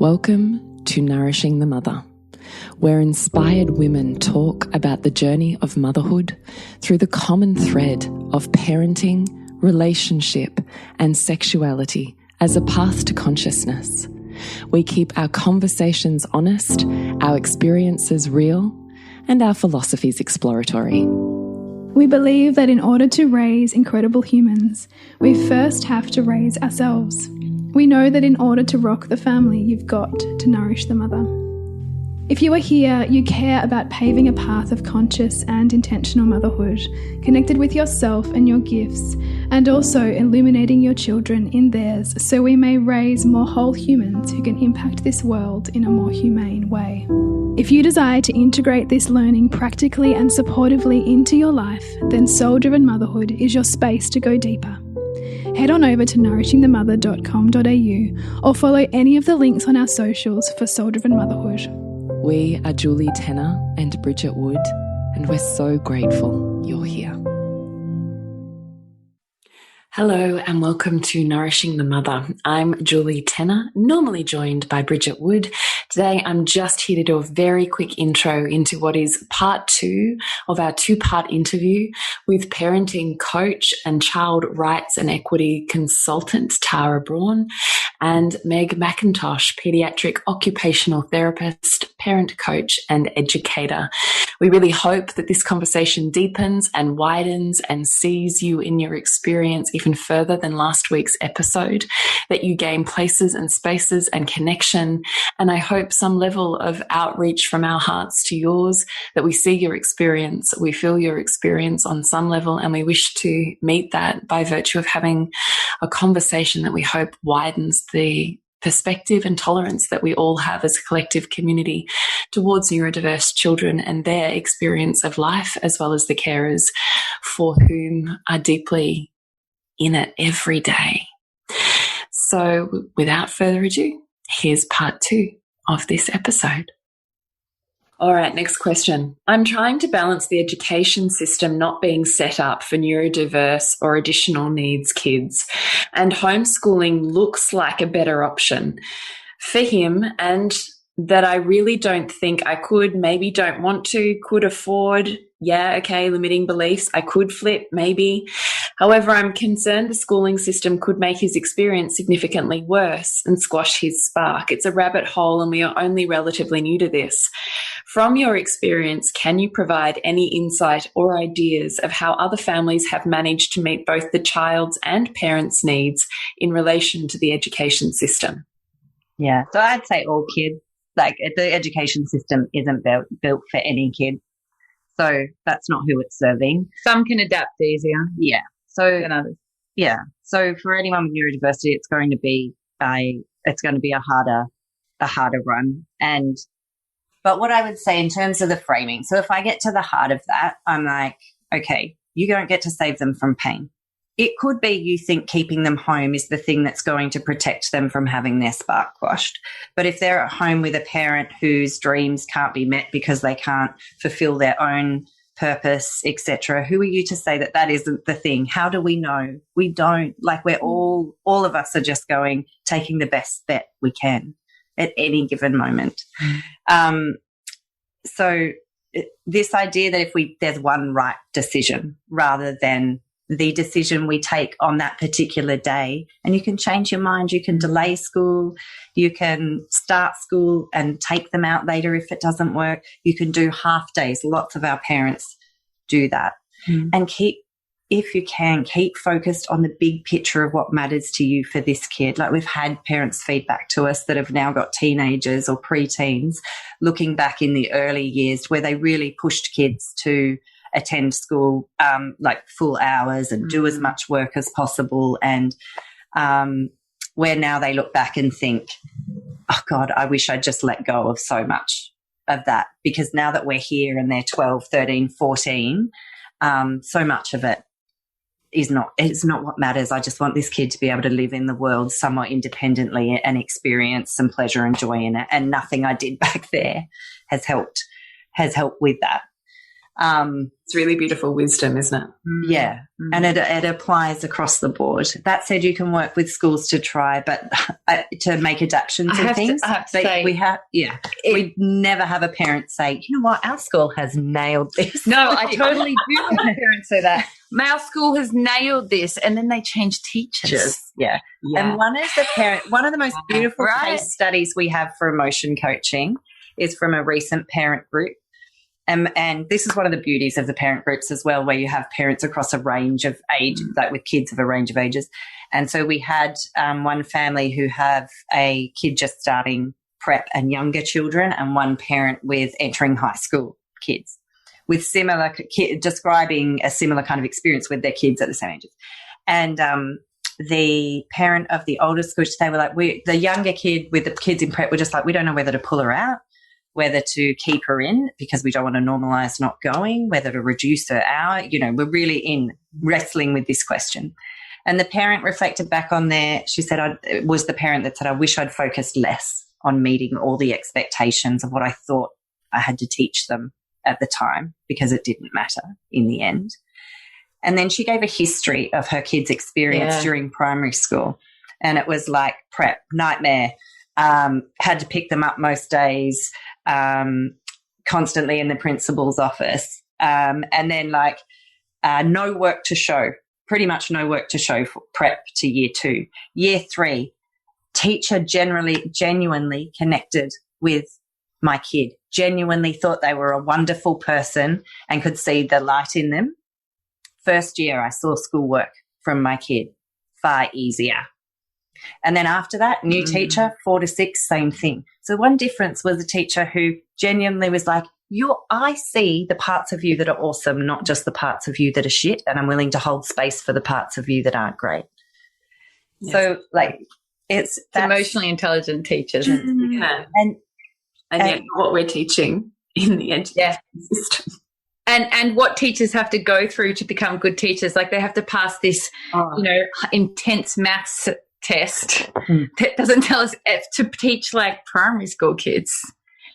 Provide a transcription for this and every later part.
Welcome to Nourishing the Mother, where inspired women talk about the journey of motherhood through the common thread of parenting, relationship, and sexuality as a path to consciousness. We keep our conversations honest, our experiences real, and our philosophies exploratory. We believe that in order to raise incredible humans, we first have to raise ourselves. We know that in order to rock the family, you've got to nourish the mother. If you are here, you care about paving a path of conscious and intentional motherhood, connected with yourself and your gifts, and also illuminating your children in theirs so we may raise more whole humans who can impact this world in a more humane way. If you desire to integrate this learning practically and supportively into your life, then Soul-Driven Motherhood is your space to go deeper. Head on over to nourishingthemother.com.au or follow any of the links on our socials for Soul-Driven Motherhood. We are Julie Tenner and Bridget Wood, and we're so grateful you're here. Hello and welcome to Nourishing the Mother. I'm Julie Tenner, normally joined by Bridget Wood. Today I'm just here to do a very quick intro into what is part 2 of our 2-part interview with parenting coach and child rights and equity consultant Tara Broughan and Meg McIntosh, pediatric occupational therapist, parent coach and educator. We really hope that this conversation deepens and widens and sees you in your experience even further than last week's episode, that you gain places and spaces and connection, and I hope some level of outreach from our hearts to yours, that we see your experience, we feel your experience on some level, and we wish to meet that by virtue of having a conversation that we hope widens the perspective and tolerance that we all have as a collective community towards neurodiverse children and their experience of life, as well as the carers for whom are deeply in it every day. So without further ado, here's part 2 of this episode. All right, next question. I'm trying to balance the education system not being set up for neurodiverse or additional needs kids, and homeschooling looks like a better option for him, and that I really don't think I could, maybe don't want to, could afford. Yeah, okay, limiting beliefs. I could flip, maybe. However, I'm concerned the schooling system could make his experience significantly worse and squash his spark. It's a rabbit hole and we are only relatively new to this. From your experience, can you provide any insight or ideas of how other families have managed to meet both the child's and parents' needs in relation to the education system? Yeah, so I'd say all kids. Like, the education system isn't built for any kid. So that's not who it's serving. Some can adapt easier. Yeah. So than others. Yeah. So for anyone with neurodiversity, it's going to be a harder run. But what I would say in terms of the framing, so if I get to the heart of that, I'm like, okay, you don't get to save them from pain. It could be you think keeping them home is the thing that's going to protect them from having their spark quashed. But if they're at home with a parent whose dreams can't be met because they can't fulfill their own purpose, etc., who are you to say that that isn't the thing? How do we know? We don't. Like, we're all of us are just taking the best bet we can at any given moment. So this idea that there's one right decision rather than the decision we take on that particular day, and you can change your mind, you can delay school, you can start school and take them out later if it doesn't work, you can do half days. Lots of our parents do that. And if you can, keep focused on the big picture of what matters to you for this kid. Like, we've had parents feedback to us that have now got teenagers or preteens looking back in the early years where they really pushed kids to attend school like full hours and do as much work as possible, and where now they look back and think, oh God, I wish I'd just let go of so much of that, because now that we're here and they're 12, 13, 14, so much of it it's not what matters. I just want this kid to be able to live in the world somewhat independently and experience some pleasure and joy in it, and nothing I did back there has helped with that. It's really beautiful wisdom, isn't it? Yeah. And it applies across the board. That said, you can work with schools to try, but to make adaptations and things. I have to say, we never have a parent say, you know what, our school has nailed this. No, I totally do have parents say that. Our school has nailed this, and then they change teachers. Yeah. And one of the most beautiful case studies we have for emotion coaching is from a recent parent group. And this is one of the beauties of the parent groups as well, where you have parents across a range of age, like with kids of a range of ages. And so we had one family who have a kid just starting prep and younger children, and one parent with entering high school kids with similar describing a similar kind of experience with their kids at the same ages. And the parent of the older school, they were like, the younger kid with the kids in prep were just like, we don't know whether to pull her out, whether to keep her in because we don't want to normalize not going, whether to reduce her out. You know, we're really wrestling with this question. And the parent reflected back on she said, it was the parent that said, I wish I'd focused less on meeting all the expectations of what I thought I had to teach them at the time because it didn't matter in the end. And then she gave a history of her kids' experience during primary school. And it was like prep, nightmare, had to pick them up most days, constantly in the principal's office. And then no work to show, pretty much no work to show for prep to year 2. Year 3, teacher genuinely connected with my kid, genuinely thought they were a wonderful person and could see the light in them. First year, I saw schoolwork from my kid, far easier. And then after that, new teacher, 4 to 6, same thing. So one difference was a teacher who genuinely was like, I see the parts of you that are awesome, not just the parts of you that are shit, and I'm willing to hold space for the parts of you that aren't great. Yes. So it's emotionally intelligent teachers. And yet what we're teaching in the education system. And what teachers have to go through to become good teachers. Like they have to pass this, intense maths test that doesn't tell us to teach like primary school kids.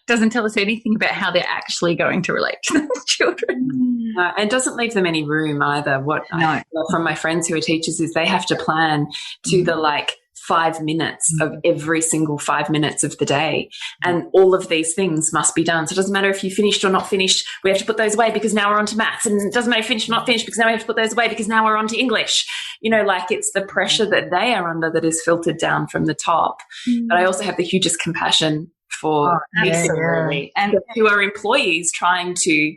Doesn't tell us anything about how they're actually going to relate to those children. And doesn't leave them any room either. I know from my friends who are teachers is they have to plan to the 5 minutes of every single 5 minutes of the day. And all of these things must be done. So it doesn't matter if you finished or not finished. We have to put those away because now we're on to maths. And it doesn't matter if you finished or not finished because now we have to put those away because now we're on to English. It's the pressure that they are under that is filtered down from the top. But I also have the hugest compassion for and who are employees trying to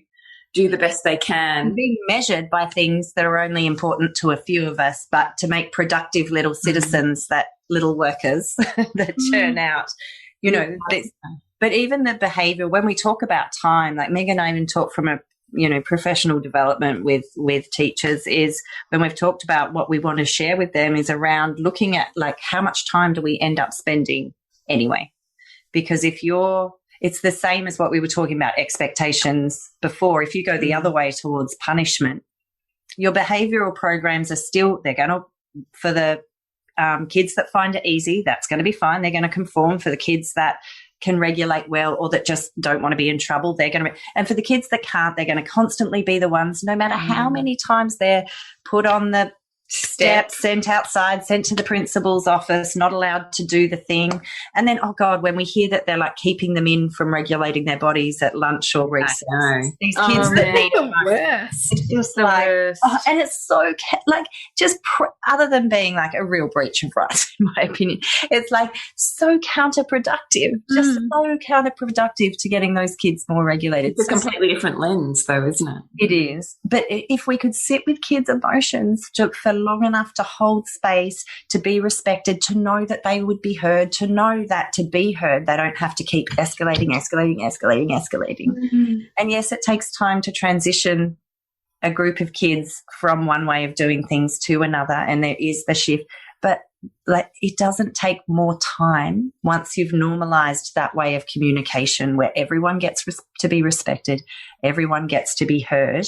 do the best they can. And being measured by things that are only important to a few of us, but to make productive little citizens, that little workers that churn out, but even the behavior, when we talk about time, like Meg and I even talk from a, professional development with teachers is when we've talked about what we want to share with them is around looking at how much time do we end up spending anyway? Because it's the same as what we were talking about expectations before. If you go the other way towards punishment, your behavioral programs are still, they're going to, for the kids that find it easy, that's going to be fine. They're going to conform. For the kids that can regulate well or that just don't want to be in trouble, they're going to be, and for the kids that can't, they're going to constantly be the ones, no matter how many times they're put on the steps, sent outside, sent to the principal's office, not allowed to do the thing. And then, oh God, when we hear that they're keeping them in from regulating their bodies at lunch or recess, these kids that need the worst. It's just and it's so other than being a real breach of rights, in my opinion, it's so counterproductive, just so counterproductive to getting those kids more regulated. It's a completely different lens though, isn't it? It is. But if we could sit with kids' emotions for long enough to hold space, to be respected, to know that they would be heard, to know that to be heard, they don't have to keep escalating. And yes, it takes time to transition a group of kids from one way of doing things to another, and there is the shift. But it doesn't take more time once you've normalized that way of communication where everyone gets to be respected, everyone gets to be heard.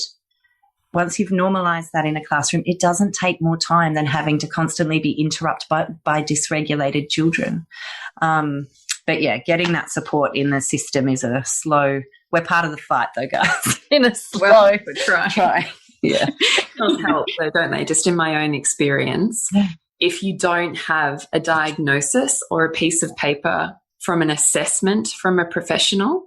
Once you've normalized that in a classroom, it doesn't take more time than having to constantly be interrupted by dysregulated children. And But yeah, getting that support in the system is a slow. We're part of the fight, though, guys. In a slow try. Yeah, does help, though, don't they? Just in my own experience, if you don't have a diagnosis or a piece of paper from an assessment from a professional,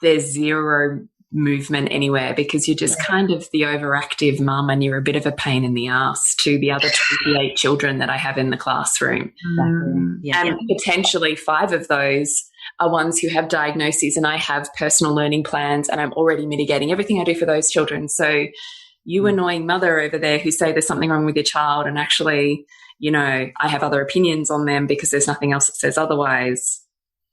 there's zero movement anywhere, because you're just kind of the overactive mum and you're a bit of a pain in the ass to the other 28 children that I have in the classroom. And potentially 5 of those are ones who have diagnoses, and I have personal learning plans and I'm already mitigating everything I do for those children. So you annoying mother over there who say there's something wrong with your child, and actually, you know, I have other opinions on them because there's nothing else that says otherwise.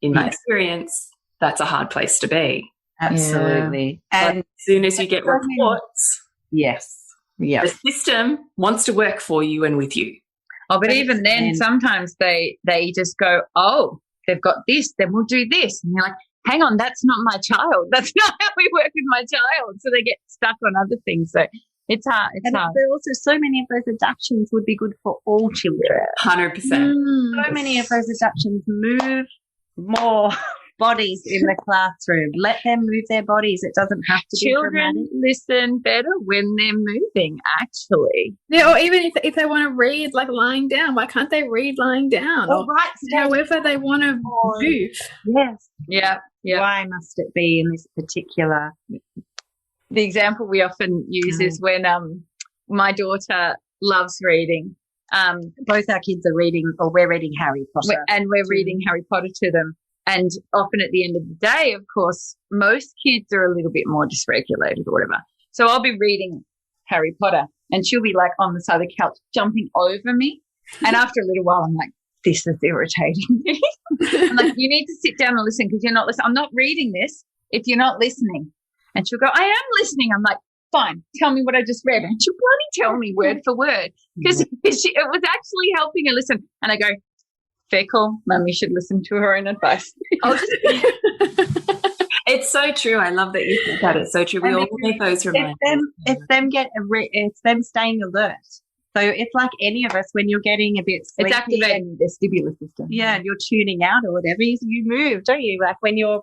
In my experience, that's a hard place to be. Absolutely. And as soon as you get reports, the system wants to work for you and with you. Oh, but even then, sometimes they just go, oh, they've got this, then we'll do this. And you're like, hang on, that's not my child. That's not how we work with my child. So they get stuck on other things. So it's hard. It's hard. There are also so many of those adaptations would be good for all children. 100%. So many of those adaptations move more bodies in the classroom. Let them move their bodies. It doesn't have to be dramatic. Children listen better when they're moving, actually. Yeah, or even if they want to read, like, lying down, why can't they read lying down? Or right, however they want to move. Yes. Yeah. Why must it be in this particular? The example we often use is when my daughter loves reading. Both our kids are reading, or we're reading Harry Potter. And we're reading Harry Potter to them. And often at the end of the day, of course, most kids are a little bit more dysregulated or whatever. So I'll be reading Harry Potter and she'll be like on the side of the couch jumping over me. And after a little while, I'm like, this is irritating me. I'm like, you need to sit down and listen, because you're not listening. I'm not reading this if you're not listening. And she'll go, I am listening. I'm like, fine, tell me what I just read. And she'll bloody tell me word for word, because it was actually helping her listen. And I go, fair call, Mummy should listen to her own advice. It's so true. I love that you think that. It's so true. We all need those reminders. It's them staying alert. So it's like any of us, when you're getting a bit sleepy, it's activating the vestibular system. Yeah, and you're tuning out or whatever, you move, don't you? Like when you're,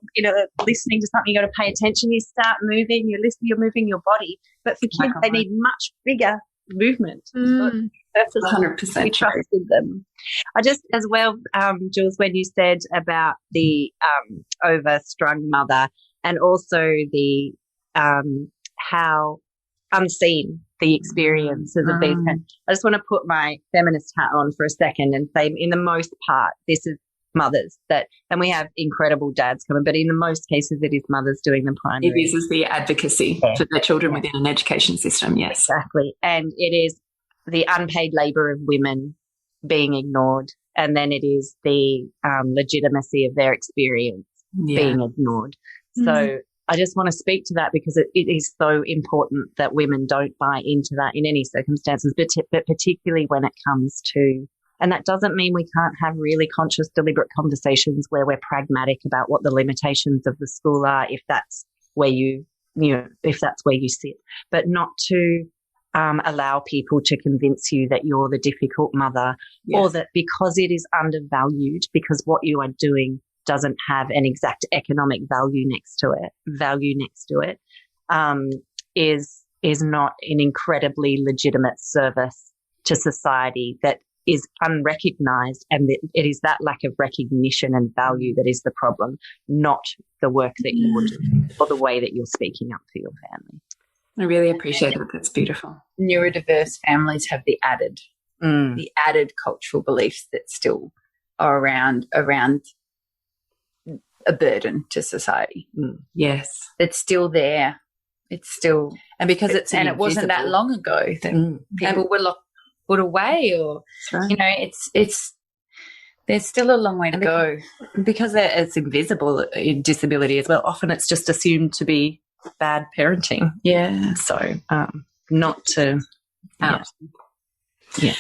listening to something, you got to pay attention. You start moving. You're listening. You're moving your body. But for kids, they need much bigger movement. 100%. We trusted them. I just, as well, Jules, when you said about the overstrung mother, and also the how unseen the experiences of these parents. I just want to put my feminist hat on for a second and say, in the most part, this is mothers and we have incredible dads coming, but in the most cases, it is mothers doing the primary. It is the advocacy for their children within an education system, yes. Exactly. And it is the unpaid labour of women being ignored, and then it is the legitimacy of their experience being ignored. So I just want to speak to that, because it is so important that women don't buy into that in any circumstances, but particularly when it comes to, and that doesn't mean we can't have really conscious, deliberate conversations where we're pragmatic about what the limitations of the school are, if that's where if that's where you sit, but not to allow people to convince you that you're the difficult mother, or that because it is undervalued, because what you are doing doesn't have an exact economic value next to it, is not an incredibly legitimate service to society that is unrecognised, and it is that lack of recognition and value that is the problem, not the work that you're doing or the way that you're speaking up for your family. I really appreciate that. That's beautiful. Neurodiverse families have the added cultural beliefs that still are around a burden to society. Yes. It's still there. It's still, and because it wasn't that long ago that people were put away, or it's there's still a long way to go. Because it's invisible in disability as well. Often it's just assumed to be bad parenting. Yeah. So not to. Yeah.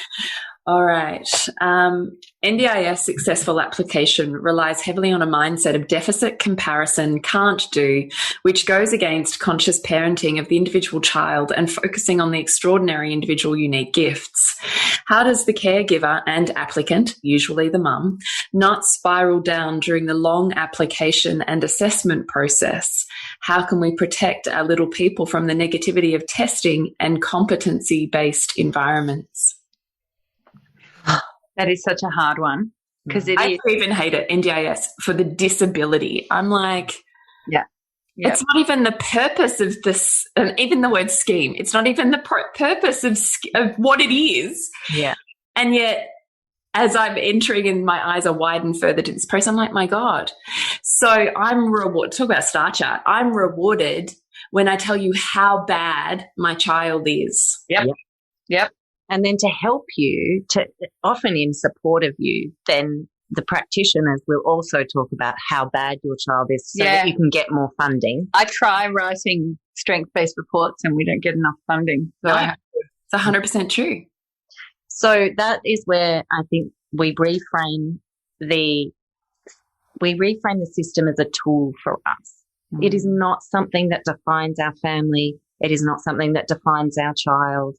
All right. NDIS successful application relies heavily on a mindset of deficit, comparison, can't do, which goes against conscious parenting of the individual child and focusing on the extraordinary individual unique gifts. How does the caregiver and applicant, usually the mum, not spiral down during the long application and assessment process? How can we protect our little people from the negativity of testing and competency-based environments? That is such a hard one because I even hate it, NDIS, for the disability. I'm like, yeah. It's not even the purpose of this, even the word scheme. It's not even the purpose of what it is. Yeah. And yet, as I'm entering and my eyes are widened further to this process, I'm like, my God. So I'm talk about Star Chart. I'm rewarded when I tell you how bad my child is. Yep. And then to help you, often in support of you, then the practitioners will also talk about how bad your child is so that you can get more funding. I try writing strength-based reports and we don't get enough funding. So It's 100% true. So that is where I think we reframe the system as a tool for us. It is not something that defines our family. It is not something that defines our child.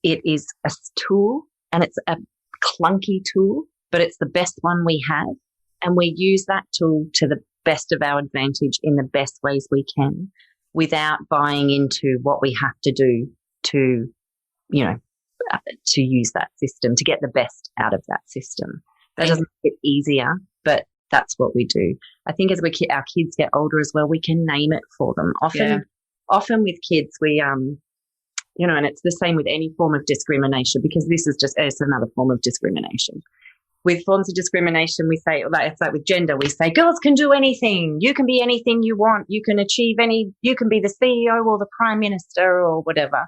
It is a tool, and it's a clunky tool, but it's the best one we have. And we use that tool to the best of our advantage in the best ways we can without buying into what we have to do to use that system, to get the best out of that system. That doesn't make it easier, but that's what we do. I think as our kids get older as well, we can name it for them. Often with kids, we, and it's the same with any form of discrimination, because it's another form of discrimination. With forms of discrimination, we say, it's like with gender, we say, girls can do anything. You can be anything you want. You can achieve you can be the CEO or the prime minister or whatever.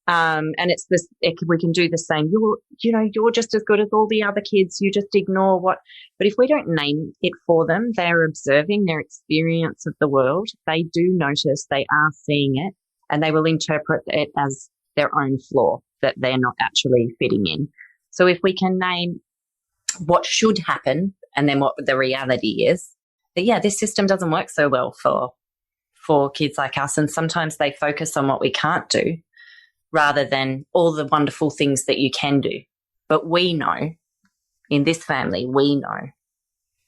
And it's this, we can do the same. You're just as good as all the other kids. You just ignore but if we don't name it for them, they're observing their experience of the world. They do notice, they are seeing it, and they will interpret it as their own flaw that they're not actually fitting in. So if we can name what should happen and then what the reality is, that, this system doesn't work so well for kids like us. And sometimes they focus on what we can't do rather than all the wonderful things that you can do. But we know, in this family, we know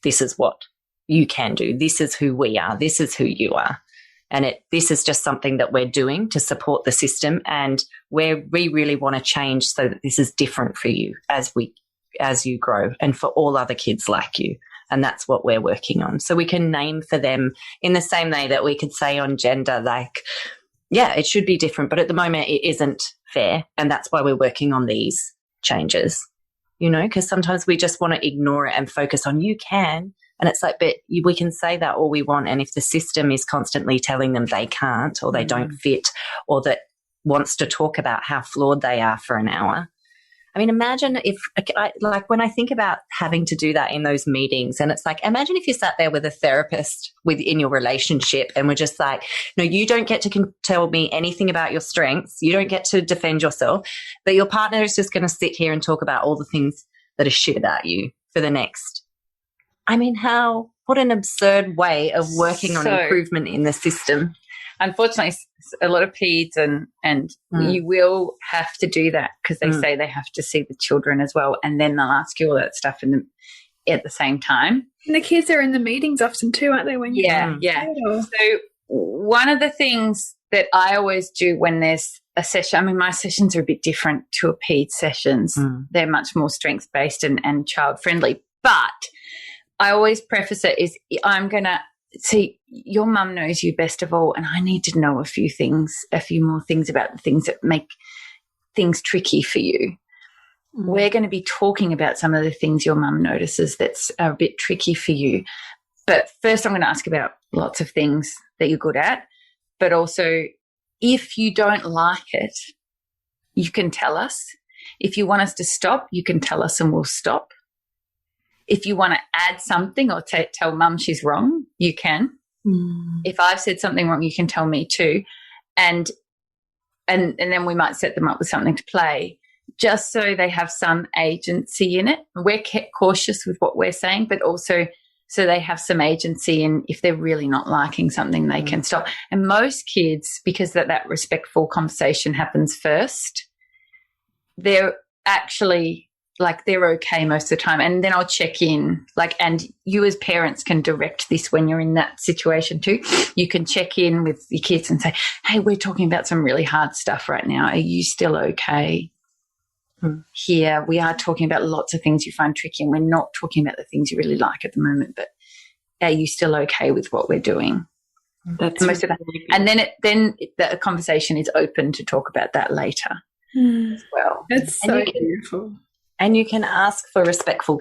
this is what you can do. This is who we are. This is who you are. And this is just something that we're doing to support the system, and where we really want to change so that this is different for you as you grow, and for all other kids like you. And that's what we're working on. So we can name for them in the same way that we could say on gender, it should be different, but at the moment it isn't fair. And that's why we're working on these changes, because sometimes we just want to ignore it and focus on you can. And it's like, but we can say that all we want. And if the system is constantly telling them they can't, or they don't fit, or that wants to talk about how flawed they are for an hour. I mean, imagine when I think about having to do that in those meetings, and it's like, imagine if you sat there with a therapist within your relationship and were just like, no, you don't get to tell me anything about your strengths. You don't get to defend yourself, but your partner is just going to sit here and talk about all the things that are shit about you for the next. I mean, what an absurd way of working on improvement in the system. Unfortunately, a lot of peds and you will have to do that because they say they have to see the children as well, and then they'll ask you all that stuff at the same time. And the kids are in the meetings often too, aren't they? Yeah. So one of the things that I always do when there's a session, I mean, my sessions are a bit different to a ped sessions. They're much more strengths-based and child-friendly. But I always preface it is I'm going to see your mum knows you best of all, and I need to know a few more things about the things that make things tricky for you. We're going to be talking about some of the things your mum notices that's a bit tricky for you. But first I'm going to ask about lots of things that you're good at, but also if you don't like it, you can tell us. If you want us to stop, you can tell us and we'll stop. If you want to add something or tell mum she's wrong, you can. If I've said something wrong, you can tell me too. And then we might set them up with something to play. just so they have some agency in it. We're cautious with what we're saying, but also so they have some agency in if they're really not liking something, they can stop. And most kids, because that respectful conversation happens first, they're actually like they're okay most of the time. And then I'll check in, like, and you as parents can direct this when you're in that situation too. You can check in with your kids and say, hey, we're talking about some really hard stuff right now. Are you still okay? Here we are talking about lots of things you find tricky, and we're not talking about the things you really like at the moment, but are you still okay with what we're doing? That's most of that. And then the conversation is open to talk about that later as well. That's so beautiful. And you can ask for respectful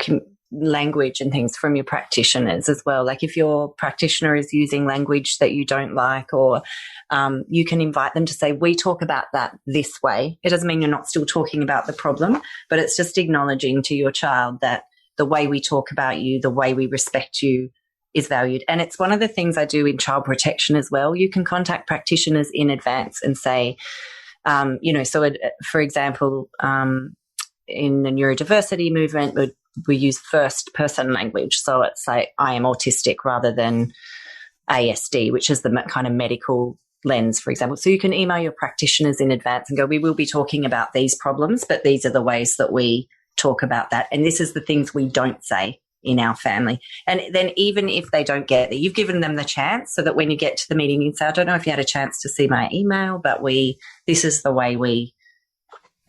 language and things from your practitioners as well. Like if your practitioner is using language that you don't like, or you can invite them to say, we talk about that this way. It doesn't mean you're not still talking about the problem, but it's just acknowledging to your child that the way we talk about you, the way we respect you is valued. And it's one of the things I do in child protection as well. You can contact practitioners in advance and say, for example, in the neurodiversity movement, we use first person language. So it's like, I am autistic rather than ASD, which is the kind of medical lens, for example. So you can email your practitioners in advance and go, we will be talking about these problems, but these are the ways that we talk about that. And this is the things we don't say in our family. And then even if they don't get it, you've given them the chance so that when you get to the meeting, you say, I don't know if you had a chance to see my email, but this is the way we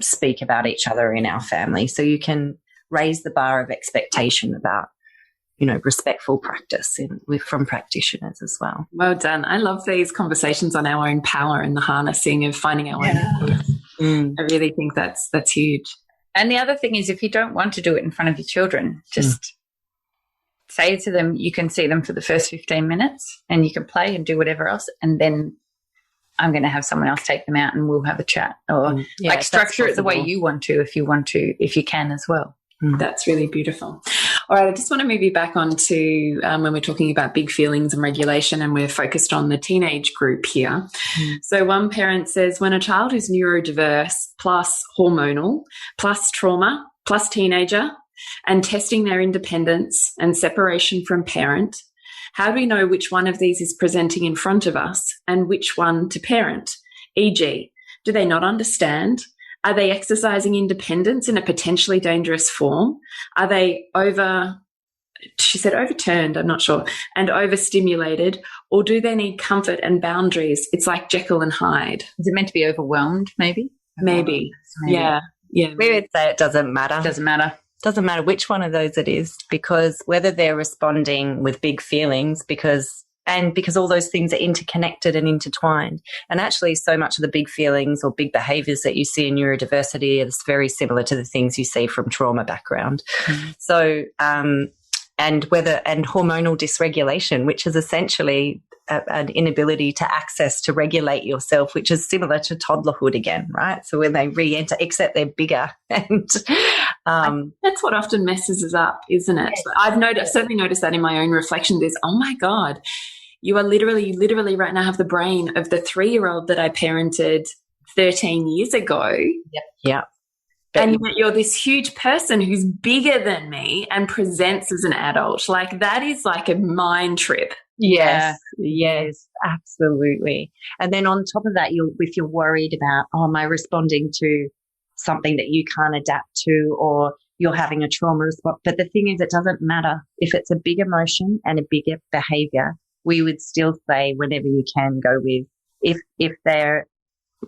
speak about each other in our family. So you can raise the bar of expectation about, respectful practice from practitioners as well. Well done. I love these conversations on our own power and the harnessing of finding our own voice. I really think that's huge. And the other thing is, if you don't want to do it in front of your children, just say to them, you can see them for the first 15 minutes and you can play and do whatever else, and then I'm going to have someone else take them out and we'll have a chat, or structure it the way you want to, if you can as well. That's really beautiful. All right, I just want to move you back on to when we're talking about big feelings and regulation, and we're focused on the teenage group here. So one parent says, when a child is neurodiverse plus hormonal plus trauma plus teenager and testing their independence and separation from parent, how do we know which one of these is presenting in front of us and which one to parent? E.g., do they not understand? Are they exercising independence in a potentially dangerous form? Are they she said overturned, I'm not sure, and overstimulated? Or do they need comfort and boundaries? It's like Jekyll and Hyde. Is it meant to be overwhelmed, maybe? Maybe. Yeah. We would say it doesn't matter. Doesn't matter. Doesn't matter which one of those it is, because whether they're responding with big feelings because all those things are interconnected and intertwined. And actually so much of the big feelings or big behaviours that you see in neurodiversity is very similar to the things you see from trauma background. So, and hormonal dysregulation, which is essentially an inability to regulate yourself, which is similar to toddlerhood again, right? So when they re-enter, except they're bigger. And that's what often messes us up, isn't it? Yes. I've certainly noticed that in my own reflection. There's, oh my God, you are literally right now have the brain of the 3-year-old that I parented 13 years ago. Yep. And yet you're this huge person who's bigger than me and presents as an adult. Like, that is like a mind trip. Yes, absolutely. And then on top of that, if you're worried about, am I responding to something that you can't adapt to, or you're having a trauma response. But the thing is, it doesn't matter. If it's a big emotion and a bigger behavior, we would still say, whenever you can, go with, if they're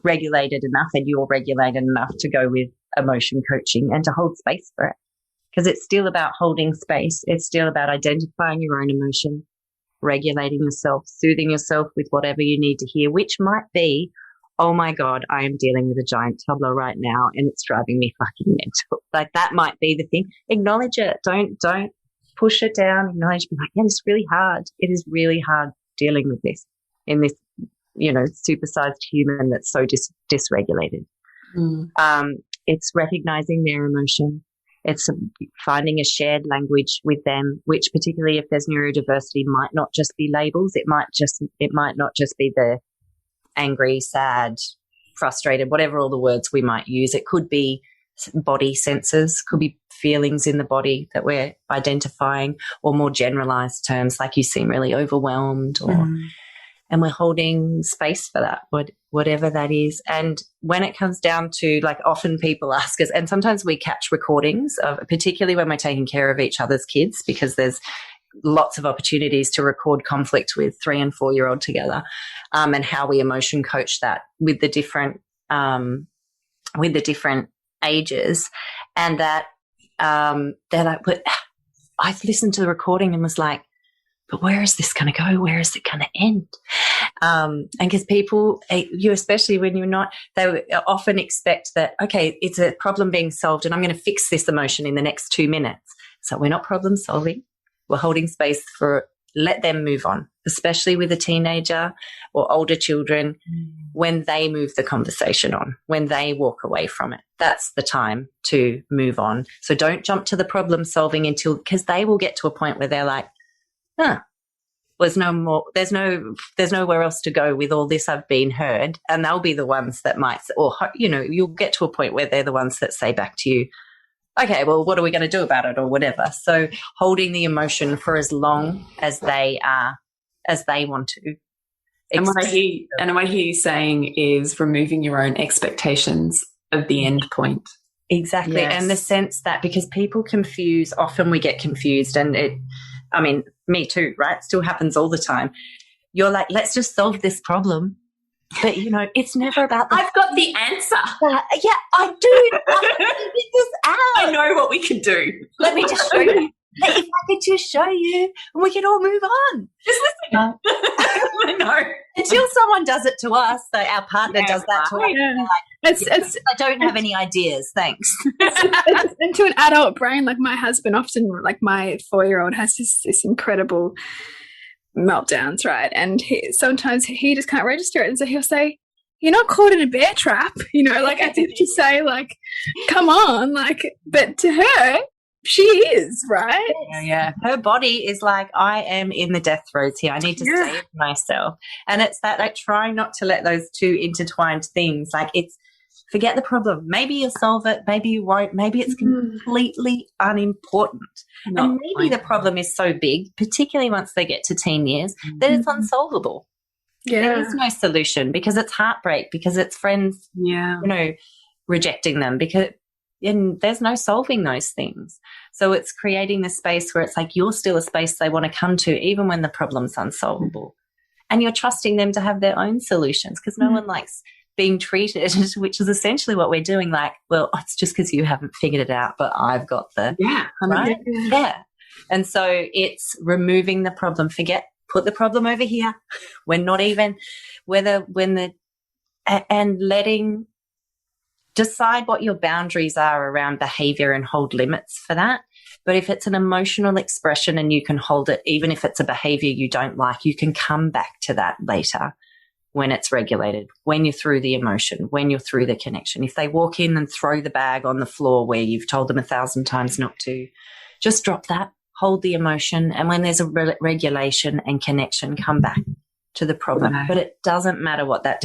regulated enough and you're regulated enough, to go with emotion coaching and to hold space for it. Because it's still about holding space. It's still about identifying your own emotion, regulating yourself, soothing yourself with whatever you need to hear, which might be, oh my God, I am dealing with a giant toddler right now and it's driving me fucking mental. Like, that might be the thing. Acknowledge it. Don't push it down. Acknowledge, be like, yeah, it's really hard. It is really hard dealing with this in this, supersized human that's so dysregulated. It's recognizing their emotion. It's finding a shared language with them, which, particularly if there's neurodiversity, might not just be labels. It might not just be the angry, sad, frustrated, whatever all the words we might use. It could be body sensors, could be feelings in the body that we're identifying, or more generalized terms like you seem really overwhelmed, or and we're holding space for that, whatever that is. And when it comes down to, like, often people ask us, and sometimes we catch recordings of, particularly when we're taking care of each other's kids, because there's lots of opportunities to record conflict with 3 and 4 year old together, and how we emotion coach that with the different ages. And that they're like, but I've listened to the recording and was like, but where is this going to go? Where is it going to end? And because people, you especially when you're not, they often expect that, okay, it's a problem being solved and I'm going to fix this emotion in the next 2 minutes. So we're not problem solving. We're holding space for, let them move on, especially with a teenager or older children, when they move the conversation on, when they walk away from it. That's the time to move on. So don't jump to the problem solving until, because they will get to a point where they're like, there's no more, there's nowhere else to go with all this, I've been heard. And they'll be the ones that might, or, you know, you'll get to a point where they're the ones that say back to you, okay, well, what are we going to do about it, or whatever. So holding the emotion for as long as they want to. And what I hear you saying is removing your own expectations of the end point. Exactly. Yes. And the sense that, because people confuse, often we get confused, and me too, right? It still happens all the time. You're like, let's just solve this problem. But, you know, it's never about that. I've got the answer. Yeah, I do. I figured this out. I know what we can do. Let me just show you. If I could just show you, and we can all move on. Just listen. I know. Until someone does it to us, so our partner does that to us. Yeah. It's I don't have any ideas, thanks. And to an adult brain, like my husband often, like my 4-year-old has this incredible meltdowns, right? And sometimes he just can't register it. And so he'll say, you're not caught in a bear trap, you know, like as if to say, like, come on, like, but to her, she is, right? Yeah. Her body is like, I am in the death throes here. I need to save myself. And it's that, like, trying not to let those two intertwined things, like, it's, forget the problem. Maybe you'll solve it. Maybe you won't. Maybe it's completely unimportant. And maybe the problem is so big, particularly once they get to teen years, that it's unsolvable. Yeah. There is no solution, because it's heartbreak, because it's friends, you know, rejecting them, and there's no solving those things. So it's creating the space where it's like you're still a space they want to come to, even when the problem's unsolvable. And you're trusting them to have their own solutions, because no one likes being treated, which is essentially what we're doing, like, well, it's just because you haven't figured it out, but I've got the right. Yeah. And so it's removing the problem. Put the problem over here. We're not even and letting, decide what your boundaries are around behavior and hold limits for that. But if it's an emotional expression and you can hold it, even if it's a behavior you don't like, you can come back to that later when it's regulated, when you're through the emotion, when you're through the connection. If they walk in and throw the bag on the floor where you've told them 1,000 times not to, just drop that, hold the emotion, and when there's a regulation and connection, come back to the problem. But it doesn't matter what that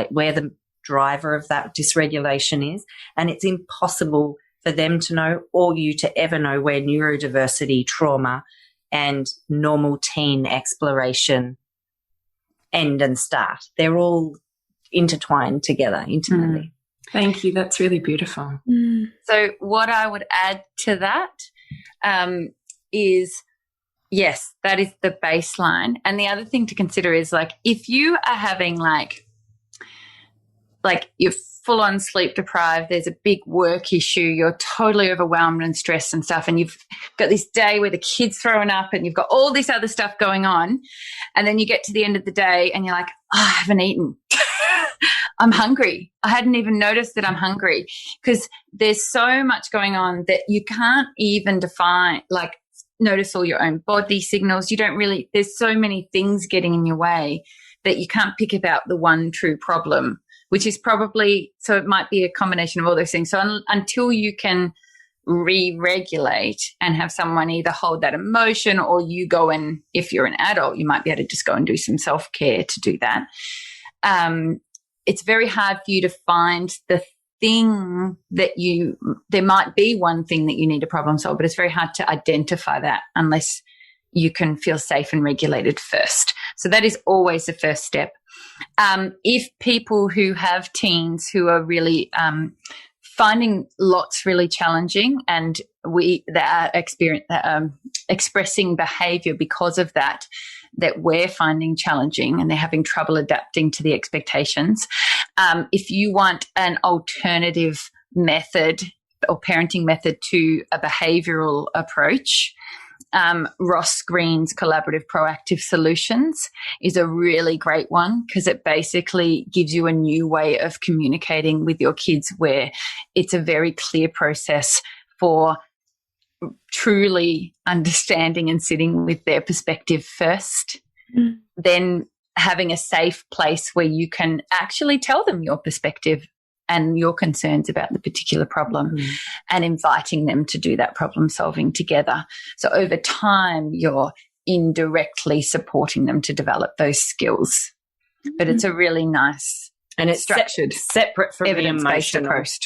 where the driver of that dysregulation is, and it's impossible for them to know, or you to ever know, where neurodiversity, trauma, and normal teen exploration end and start. They're all intertwined together intimately. Thank you. That's really beautiful. So what I would add to that is, yes, that is the baseline. And the other thing to consider is, like, if you are having like you're full on sleep deprived, there's a big work issue, you're totally overwhelmed and stressed and stuff, and you've got this day where the kid's throwing up and you've got all this other stuff going on, and then you get to the end of the day and you're like, I haven't eaten. I'm hungry. I hadn't even noticed that I'm hungry, because there's so much going on that you can't even define, like, notice all your own body signals. You don't really, there's so many things getting in your way that you can't pick about the one true problem, which is probably, so it might be a combination of all those things. So until you can re-regulate and have someone either hold that emotion, or you go and, if you're an adult, you might be able to just go and do some self-care to do that. It's very hard for you to find thing that there might be one thing that you need to problem solve, but it's very hard to identify that unless you can feel safe and regulated first. So that is always the first step. If people who have teens who are really finding lots really challenging and that are expressing behavior because of that we're finding challenging and they're having trouble adapting to the expectations. If you want an alternative method or parenting method to a behavioral approach, Ross Green's Collaborative Proactive Solutions is a really great one because it basically gives you a new way of communicating with your kids where it's a very clear process for truly understanding and sitting with their perspective first, then having a safe place where you can actually tell them your perspective and your concerns about the particular problem and inviting them to do that problem solving together. So over time, you're indirectly supporting them to develop those skills. But it's a really nice and it's structured, separate from evidence-based approach.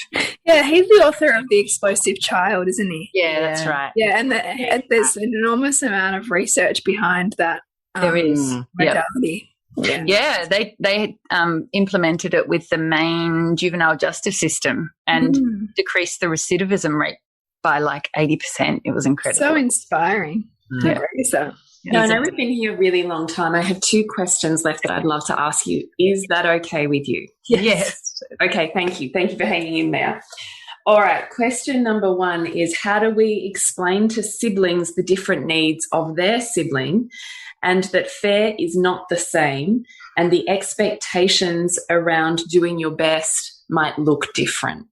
Yeah, he's the author of The Explosive Child, isn't he? Yeah, that's right. Yeah, and there's an enormous amount of research behind that. There is. Modality. Yeah, they implemented it with the main juvenile justice system and decreased the recidivism rate by like 80%. It was incredible. So inspiring. No, I know we've been here a really long time. I have 2 questions left that I'd love to ask you. Is that okay with you? Yes. Okay, thank you. Thank you for hanging in there. All right, question number 1 is how do we explain to siblings the different needs of their sibling and that fare is not the same and the expectations around doing your best might look different?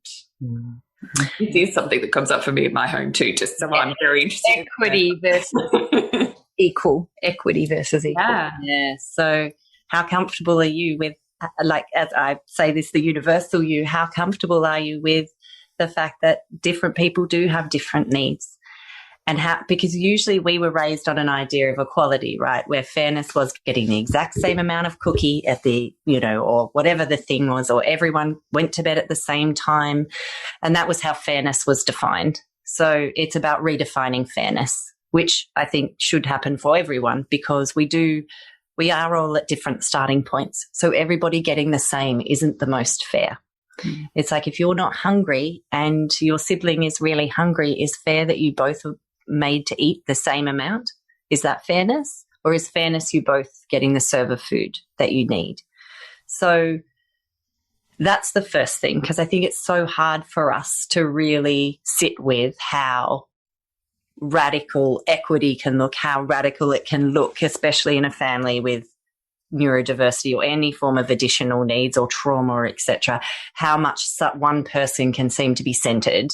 It is something that comes up for me in my home too, just so I'm very interested. Equity versus equal. Equity versus equal. Yeah. So how comfortable are you with, like, as I say this, the universal you, how comfortable are you with the fact that different people do have different needs? And how, because usually we were raised on an idea of equality, right, where fairness was getting the exact same amount of cookie at the, or whatever the thing was, or everyone went to bed at the same time. And that was how fairness was defined. So it's about redefining fairness, which I think should happen for everyone because we are all at different starting points. So everybody getting the same isn't the most fair. It's like if you're not hungry and your sibling is really hungry, is fair that you both are made to eat the same amount? Is that fairness? Or is fairness you both getting the serve of food that you need? So that's the first thing, because I think it's so hard for us to really sit with how radical equity can look, how radical it can look, especially in a family with neurodiversity or any form of additional needs or trauma, etc. How much one person can seem to be centered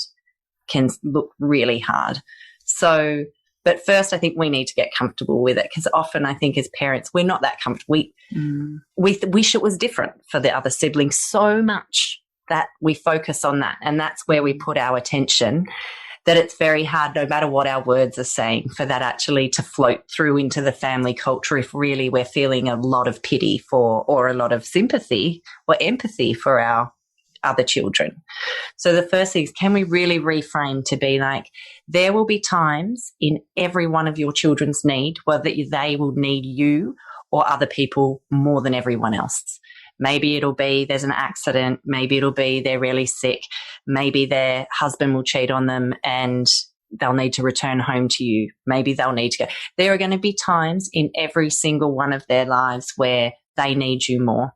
can look really hard. So, but first I think we need to get comfortable with it because often I think as parents we're not that comfortable. We wish it was different for the other siblings so much that we focus on that, and that's where we put our attention, that it's very hard, no matter what our words are saying, for that actually to float through into the family culture if really we're feeling a lot of pity for or a lot of sympathy or empathy for our other children. So the first thing is, can we really reframe to be like, there will be times in every one of your children's need whether they will need you or other people more than everyone else. Maybe it'll be there's an accident. Maybe it'll be they're really sick. Maybe their husband will cheat on them and they'll need to return home to you. Maybe they'll need to go. There are going to be times in every single one of their lives where they need you more.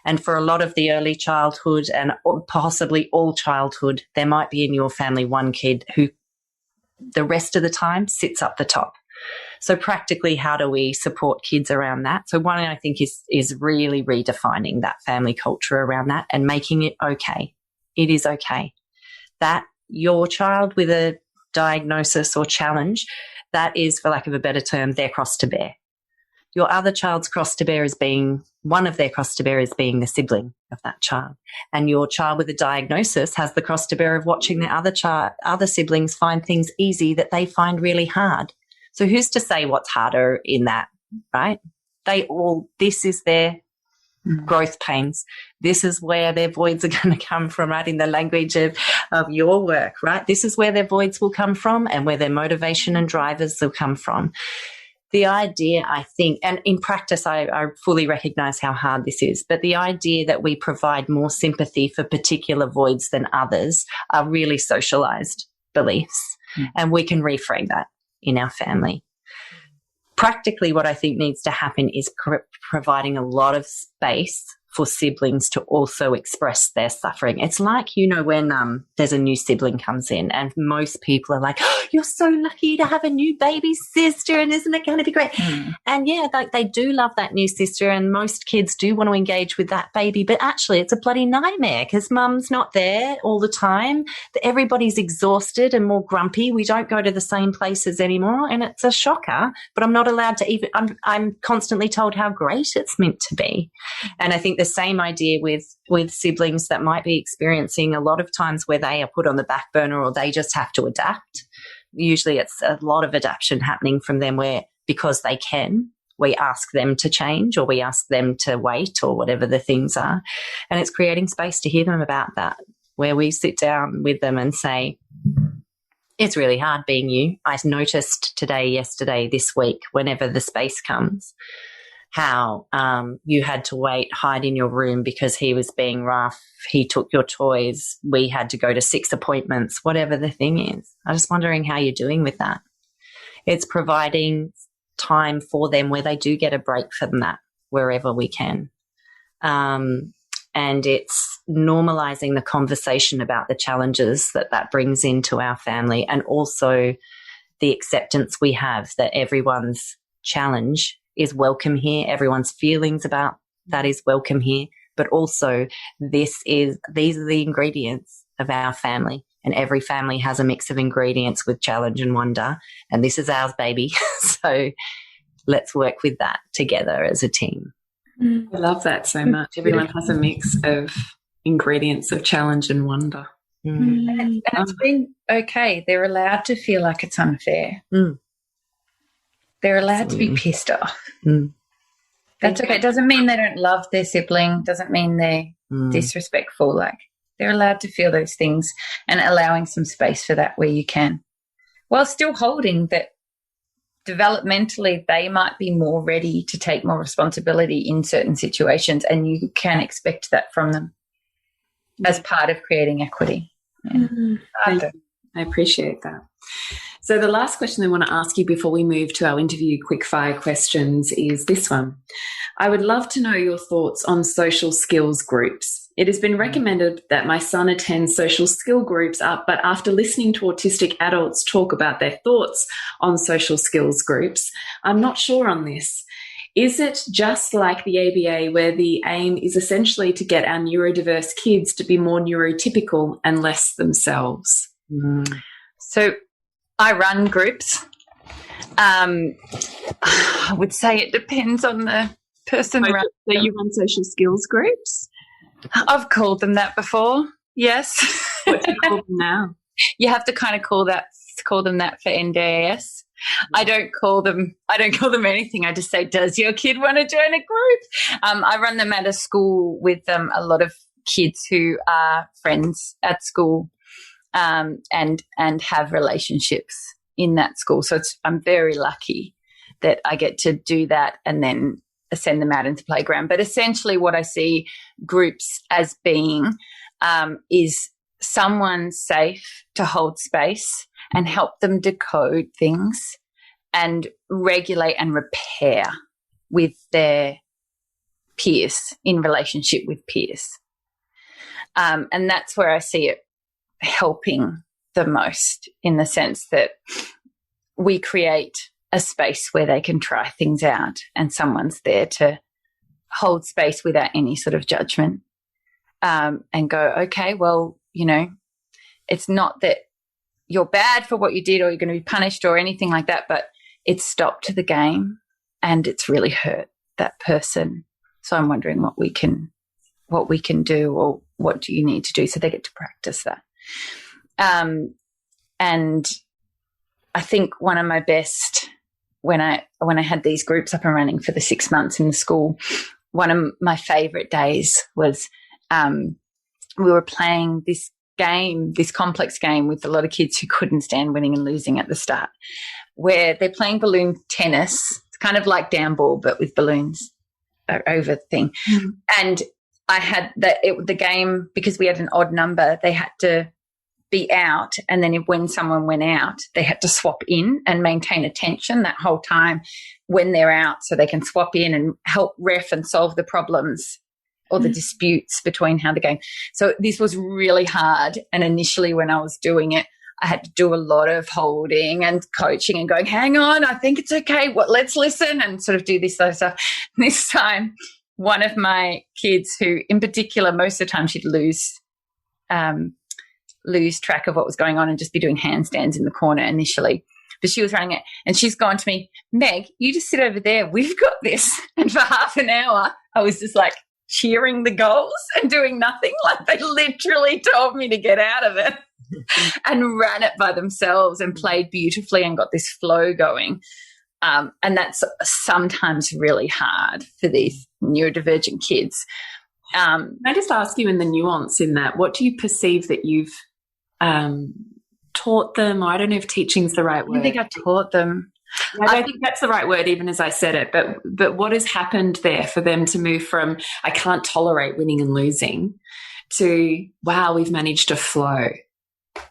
And for a lot of the early childhood and possibly all childhood, there might be in your family one kid who the rest of the time sits up the top. So practically, how do we support kids around that? So one, I think, is really redefining that family culture around that and making it okay. It is okay that your child with a diagnosis or challenge, that is, for lack of a better term, their cross to bear. Your other child's cross to bear is being, one of their cross to bear is being the sibling of that child. And your child with a diagnosis has the cross to bear of watching their other siblings find things easy that they find really hard. So who's to say what's harder in that, right? This is their growth pains. This is where their voids are going to come from, right? In the language of your work, right? This is where their voids will come from and where their motivation and drivers will come from. The idea, I think, and in practice, I fully recognize how hard this is, but the idea that we provide more sympathy for particular voids than others are really socialized beliefs. And we can reframe that in our family. Practically, what I think needs to happen is providing a lot of space for siblings to also express their suffering. It's like, you know, when there's a new sibling comes in and most people are like, oh, you're so lucky to have a new baby sister and isn't it going to be great? And yeah, they do love that new sister and most kids do want to engage with that baby, but actually it's a bloody nightmare because mum's not there all the time. Everybody's exhausted and more grumpy. We don't go to the same places anymore and it's a shocker, but I'm not allowed to even, I'm constantly told how great it's meant to be. And I think the same idea with siblings that might be experiencing a lot of times where they are put on the back burner or they just have to adapt. Usually it's a lot of adaptation happening from them where because they can, we ask them to change or we ask them to wait or whatever the things are. And it's creating space to hear them about that, where we sit down with them and say, it's really hard being you. I noticed today, yesterday, this week, whenever the space comes, how you had to wait, hide in your room because he was being rough. He took your toys. We had to go to 6 appointments, whatever the thing is. I'm just wondering how you're doing with that. It's providing time for them where they do get a break from that wherever we can. And it's normalizing the conversation about the challenges that brings into our family and also the acceptance we have that everyone's challenge is welcome here. Everyone's feelings about that is welcome here. But also these are the ingredients of our family. And every family has a mix of ingredients with challenge and wonder. And this is ours, baby. So let's work with that together as a team. I love that so much. Everyone has a mix of ingredients of challenge and wonder. And it's been okay. They're allowed to feel like it's unfair. They're allowed to be pissed off. That's okay. It doesn't mean they don't love their sibling. Doesn't mean they're disrespectful. Like, they're allowed to feel those things and allowing some space for that where you can, while still holding that developmentally they might be more ready to take more responsibility in certain situations, and you can expect that from them as part of creating equity. I appreciate that. So the last question I want to ask you before we move to our interview quickfire questions is this one. I would love to know your thoughts on social skills groups. It has been recommended that my son attends social skill groups, but after listening to autistic adults talk about their thoughts on social skills groups, I'm not sure on this. Is it just like the ABA where the aim is essentially to get our neurodiverse kids to be more neurotypical and less themselves? So I run groups. I would say it depends on the person. So you run social skills groups? I've called them that before. Yes. What do you call them now? You have to kind of call them that for NDIS. I don't call them anything. I just say, does your kid want to join a group? I run them at a school with a lot of kids who are friends at school, and have relationships in that school. So I'm very lucky that I get to do that and then send them out into playground. But essentially what I see groups as being is someone safe to hold space and help them decode things and regulate and repair with their peers, in relationship with peers. And that's where I see it helping the most, in the sense that we create a space where they can try things out and someone's there to hold space without any sort of judgment, and go, okay, well, you know, it's not that you're bad for what you did or you're going to be punished or anything like that, but it's stopped the game and it's really hurt that person. So I'm wondering what we can do, or what do you need to do, so they get to practice that. And I think one of my best, when I had these groups up and running for the 6 months in the school, one of my favorite days was we were playing this game, this complex game with a lot of kids who couldn't stand winning and losing at the start, where they're playing balloon tennis. It's kind of like down ball, but with balloons over thing. Mm-hmm. And I had the game, because we had an odd number, they had to be out, and then when someone went out, they had to swap in and maintain attention that whole time when they're out, so they can swap in and help ref and solve the problems or the disputes between how the game. So this was really hard. And initially when I was doing it, I had to do a lot of holding and coaching and going, hang on, I think it's okay. Let's listen, and sort of do this sort of stuff. And this time, one of my kids, who in particular, most of the time she'd lose track of what was going on and just be doing handstands in the corner initially. But she was running it, and she's gone to me, Meg, you just sit over there. We've got this. And for half an hour, I was just like cheering the goals and doing nothing. Like they literally told me to get out of it and ran it by themselves and played beautifully and got this flow going. And that's sometimes really hard for these neurodivergent kids. Can I just ask you, in the nuance in that, what do you perceive that you've taught them? Or I don't know if teaching's the right word. I think I taught them. I think that's the right word, even as I said it. But what has happened there for them to move from I can't tolerate winning and losing to, wow, we've managed to flow?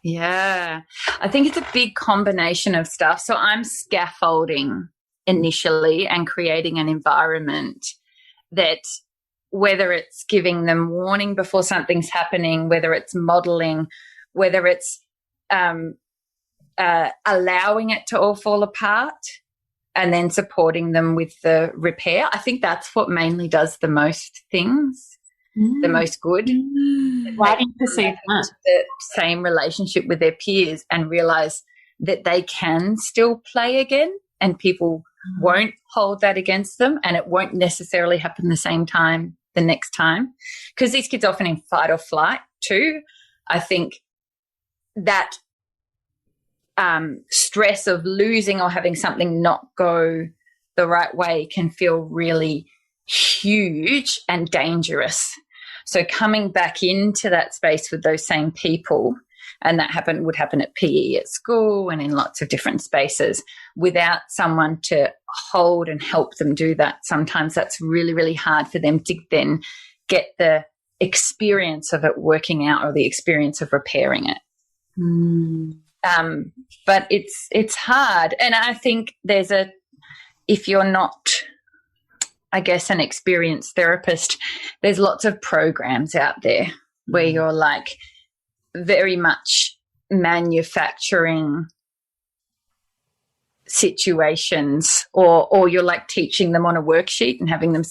Yeah, I think it's a big combination of stuff. So I'm scaffolding initially and creating an environment that, whether it's giving them warning before something's happening, whether it's modeling, whether it's allowing it to all fall apart and then supporting them with the repair. I think that's what mainly does the most things, the most good. Why do you perceive that? The same relationship with their peers and realize that they can still play again, and people won't hold that against them, and it won't necessarily happen the same time the next time, because these kids are often in fight or flight too. I think that stress of losing or having something not go the right way can feel really huge and dangerous. So coming back into that space with those same people, and that would happen at PE at school and in lots of different spaces, without someone to hold and help them do that, sometimes that's really, really hard for them to then get the experience of it working out or the experience of repairing it. But it's hard. And I think if you're not, I guess, an experienced therapist, there's lots of programs out there where you're like very much manufacturing situations, or you're like teaching them on a worksheet and having them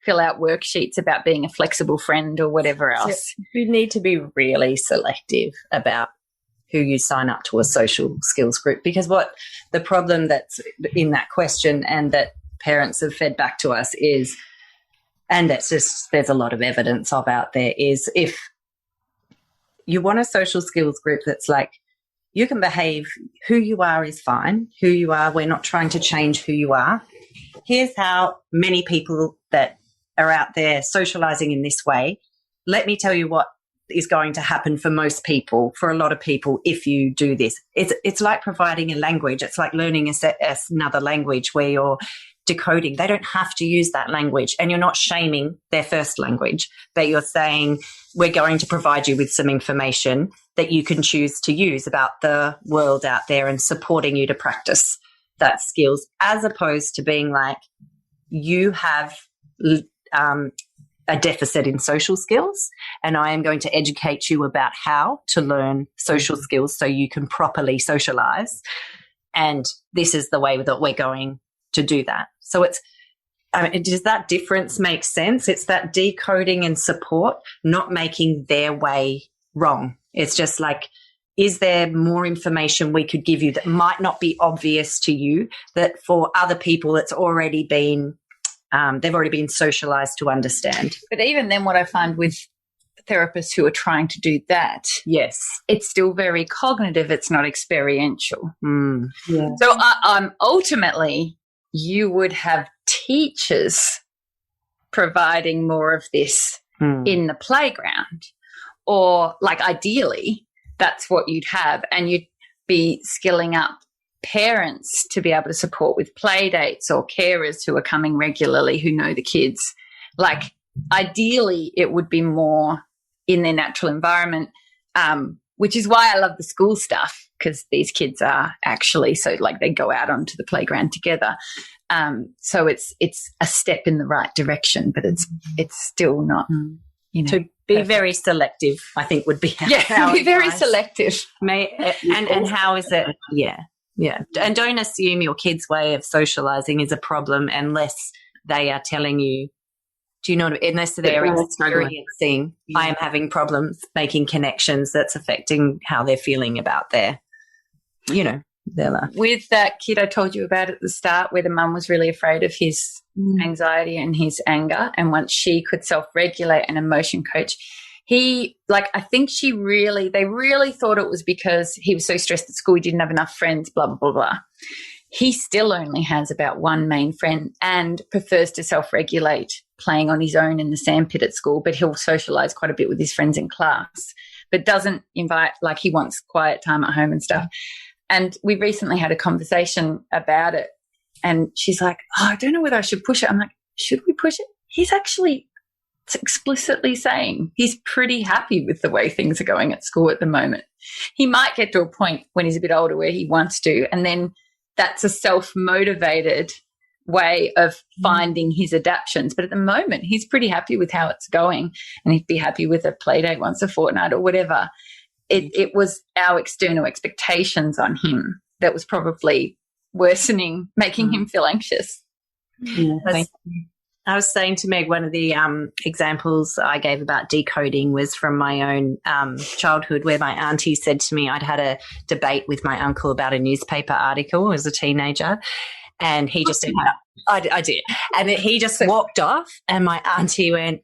fill out worksheets about being a flexible friend or whatever else. So you need to be really selective about who you sign up to a social skills group, because what the problem that's in that question and that parents have fed back to us is, and that's just, there's a lot of evidence of out there, is if you want a social skills group that's like, you can behave, who you are is fine, who you are, we're not trying to change who you are. Here's how many people that are out there socializing in this way, let me tell you what is going to happen for most people, for a lot of people, if you do this. It's like providing a language. It's like learning another language where you're decoding. They don't have to use that language, and you're not shaming their first language, but you're saying, we're going to provide you with some information that you can choose to use about the world out there and supporting you to practice that skills, as opposed to being like, you have a deficit in social skills, and I am going to educate you about how to learn social skills so you can properly socialize. And this is the way that we're going to do that. So does that difference make sense? It's that decoding and support, not making their way wrong. It's just like, is there more information we could give you that might not be obvious to you, that for other people it's already been they've already been socialized to understand. But even then, what I find with therapists who are trying to do that, yes, it's still very cognitive. It's not experiential. Yeah. So ultimately, you would have teachers providing more of this in the playground, or like ideally that's what you'd have, and you'd be skilling up parents to be able to support with play dates, or carers who are coming regularly who know the kids. Like ideally it would be more in their natural environment, which is why I love the school stuff, because these kids are actually, so like they go out onto the playground together. So it's a step in the right direction, but it's still not, to be perfect. Very selective, I think, would be how be very selective. And how is it? Yeah. And don't assume your kid's way of socializing is a problem unless they are telling you. Do you know what I mean? Unless they're experiencing, I am having problems making connections that's affecting how they're feeling about their life. With that kid I told you about at the start, where the mum was really afraid of his anxiety and his anger, and once she could self-regulate an emotion coach, they really thought it was because he was so stressed at school he didn't have enough friends, blah, blah, blah, blah. He still only has about one main friend and prefers to self-regulate playing on his own in the sandpit at school, but he'll socialise quite a bit with his friends in class, but doesn't invite, like he wants quiet time at home and stuff. And we recently had a conversation about it, and she's like, I don't know whether I should push it. I'm like, should we push it? He's actually explicitly saying he's pretty happy with the way things are going at school at the moment. He might get to a point when he's a bit older where he wants to, and then that's a self-motivated way of finding his adaptions. But at the moment, he's pretty happy with how it's going, and he'd be happy with a play date once a fortnight or whatever. It was our external expectations on him that was probably worsening, making him feel anxious. Yeah, I was saying to Meg, one of the examples I gave about decoding was from my own childhood, where my auntie said to me, I'd had a debate with my uncle about a newspaper article as a teenager, and he just said, I did. And he just walked off, and my auntie went,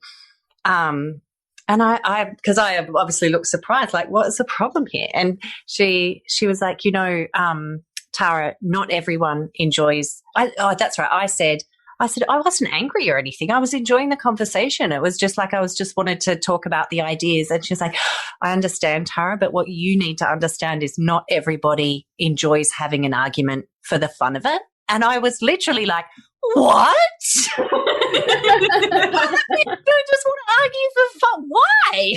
and I because I obviously looked surprised, like, what's the problem here? And she was like, Tara, not everyone enjoys. That's right. I said, I wasn't angry or anything. I was enjoying the conversation. It was just like I was just wanted to talk about the ideas. And she's like, I understand, Tara, but what you need to understand is not everybody enjoys having an argument for the fun of it. And I was literally like, what? I just want to argue for fun. Why?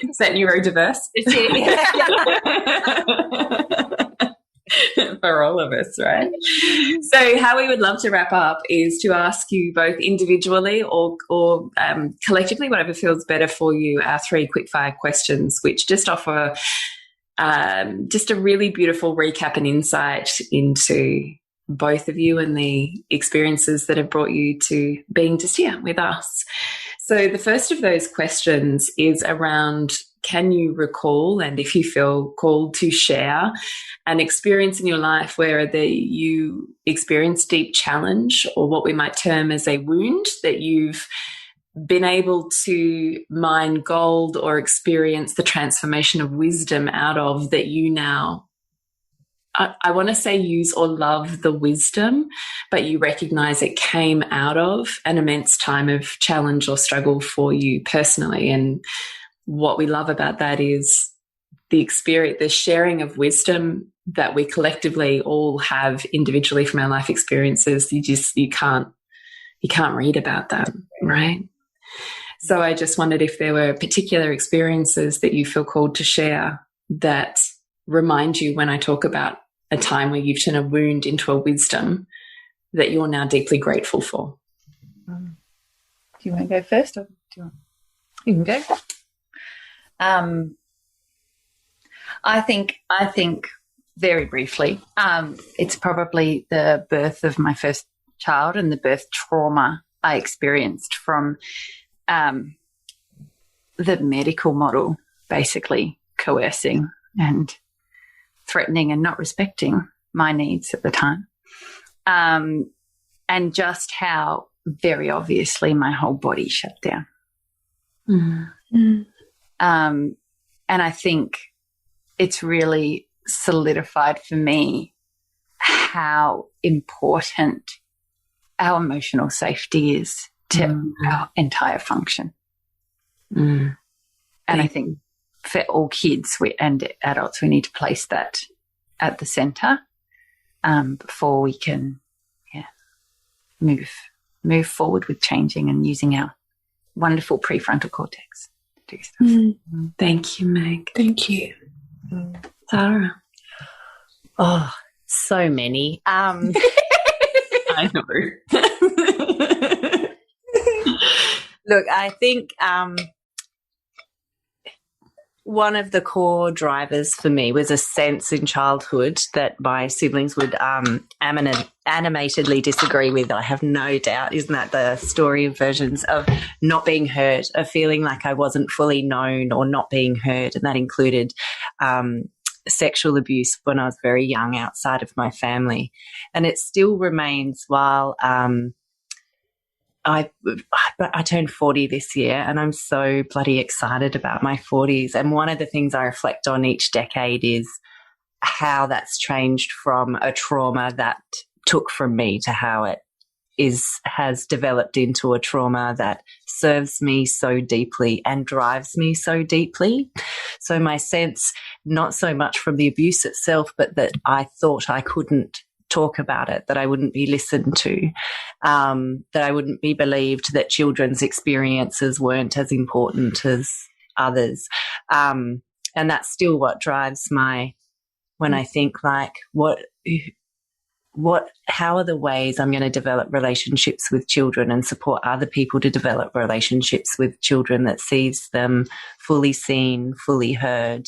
Is that neurodiverse? For all of us, right? So how we would love to wrap up is to ask you both individually or collectively, whatever feels better for you, our 3 quickfire questions, which just offer just a really beautiful recap and insight into both of you and the experiences that have brought you to being just here with us. So the first of those questions is around, can you recall, and if you feel called to share, an experience in your life where you experienced deep challenge, or what we might term as a wound, that you've been able to mine gold or experience the transformation of wisdom out of, that you now, I want to say use or love the wisdom, but you recognize it came out of an immense time of challenge or struggle for you personally. And what we love about that is the experience, the sharing of wisdom that we collectively all have individually from our life experiences. You can't read about that, right? So I just wondered if there were particular experiences that you feel called to share that remind you, when I talk about a time where you've turned a wound into a wisdom, that you're now deeply grateful for. Do you want to go first, or do you want? You can go. I think very briefly, it's probably the birth of my first child and the birth trauma I experienced from the medical model basically coercing and threatening and not respecting my needs at the time. And just how very obviously my whole body shut down. Mm-hmm. And I think it's really solidified for me how important our emotional safety is to our entire function. And I think for all kids and adults, we need to place that at the centre before we can move forward with changing and using our wonderful prefrontal cortex to do stuff. Thank you, Meg. Thank you. Tara. Oh, so many. I know. Look, I think one of the core drivers for me was a sense in childhood that my siblings would animatedly disagree with. I have no doubt. Isn't that the story of versions of not being heard, of feeling like I wasn't fully known or not being heard? And that included sexual abuse when I was very young outside of my family. And it still remains while I turned 40 this year, and I'm so bloody excited about my 40s. And one of the things I reflect on each decade is how that's changed from a trauma that took from me to how it has developed into a trauma that serves me so deeply and drives me so deeply. So my sense, not so much from the abuse itself, but that I thought I couldn't talk about it, that I wouldn't be listened to, that I wouldn't be believed, that children's experiences weren't as important as others. And that's still what drives when I think like, how are the ways I'm going to develop relationships with children and support other people to develop relationships with children that sees them fully seen, fully heard,